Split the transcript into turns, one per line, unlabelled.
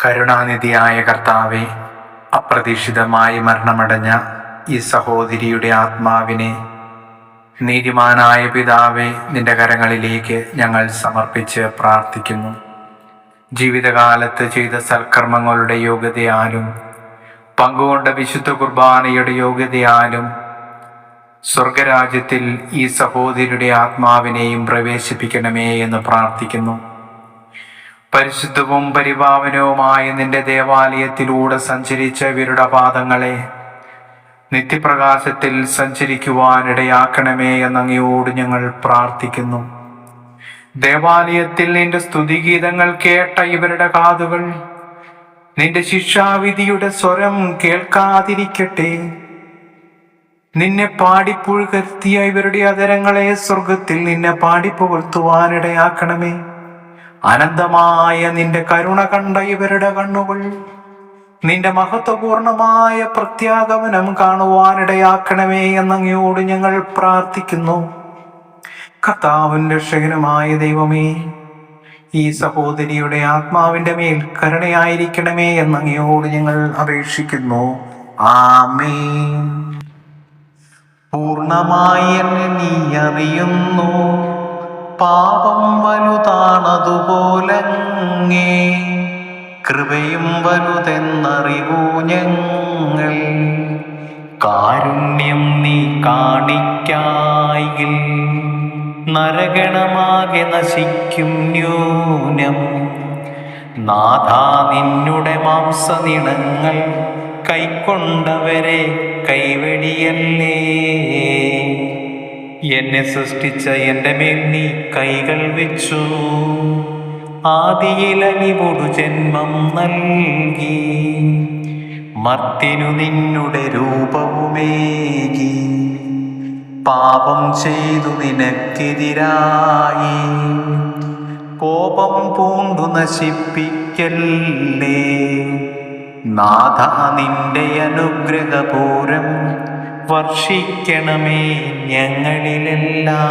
കരുണാനിധിയായ കർത്താവെ, അപ്രതീക്ഷിതമായി മരണമടഞ്ഞ ഈ സഹോദരിയുടെ ആത്മാവിനെ നീതിമാനായ പിതാവെ, നിന്റെ കരങ്ങളിലേക്ക് ഞങ്ങൾ സമർപ്പിച്ച് പ്രാർത്ഥിക്കുന്നു. ജീവിതകാലത്ത് ചെയ്ത സൽക്കർമ്മങ്ങളുടെ യോഗ്യതയാലും പങ്കുകൊണ്ട വിശുദ്ധ കുർബാനയുടെ യോഗ്യതയാലും സ്വർഗരാജ്യത്തിൽ ഈ സഹോദരിയുടെ ആത്മാവിനെയും പ്രവേശിപ്പിക്കണമേ എന്ന് പ്രാർത്ഥിക്കുന്നു. പരിശുദ്ധവും പരിപാവനവുമായ നിന്റെ ദേവാലയത്തിലൂടെ സഞ്ചരിച്ച ഇവരുടെ പാദങ്ങളെ നിത്യപ്രകാശത്തിൽ സഞ്ചരിക്കുവാനിടയാക്കണമേ എന്നങ്ങയോട് ഞങ്ങൾ പ്രാർത്ഥിക്കുന്നു. ദേവാലയത്തിൽ നിന്റെ സ്തുതിഗീതങ്ങൾ കേട്ട ഇവരുടെ കാതുകൾ നിന്റെ ശിക്ഷാവിധിയുടെ സ്വരം കേൾക്കാതിരിക്കട്ടെ. നിന്നെ പാടിപ്പുകഴ്ത്തിയ ഇവരുടെ അധരങ്ങളെ സ്വർഗത്തിൽ നിന്നെ പാടിപ്പുകഴ്ത്തുവാനിടയാക്കണമേ. അനന്തമായ നിന്റെ കരുണ കണ്ട ഇവരുടെ കണ്ണുകൾ നിന്റെ മഹത്വപൂർണമായ പ്രത്യാഗമനം കാണുവാനിടയാക്കണമേ എന്നങ്ങയോട് ഞങ്ങൾ പ്രാർത്ഥിക്കുന്നു. കർത്താവിന്റെ രക്ഷകനുമായ ദൈവമേ, ഈ സഹോദരിയുടെ ആത്മാവിന്റെ മേൽ കരുണയായിരിക്കണമേ എന്നങ്ങയോട് ഞങ്ങൾ അപേക്ഷിക്കുന്നു. ആമേൻ. പൂർണ്ണമായി എന്നെ നീ അറിയുന്നു, പാപം വലുതാണതുപോലങ്ങേ കൃപയും വലുതെന്നറിവൂ ഞങ്ങൾ. കാരുണ്യം നീ കാണിക്കായിൽ നരകണമാകെ നശിക്കും ന്യൂനം. നാഥാ, നിന്നുടെ മാംസനിണങ്ങൾ കൈക്കൊണ്ടവരെ കൈവെടിയല്ലേ. എന്നെ സൃഷ്ടിച്ച എൻ്റെ മേൽ നീ കൈകൾ വെച്ചു, ആദിയിൽ അലിവോടു ജന്മം നൽകി. മർത്യനു നിന്നുടെ രൂപവുമേകി, പാപം ചെയ്തു നിനക്കെതിരായി കോപം പൂണ്ടു നശിപ്പിക്കല്ലേ. നാഥ, നിന്റെ അനുഗ്രഹപൂരം വർഷിക്കണമേ ഞങ്ങളിലെല്ലാം.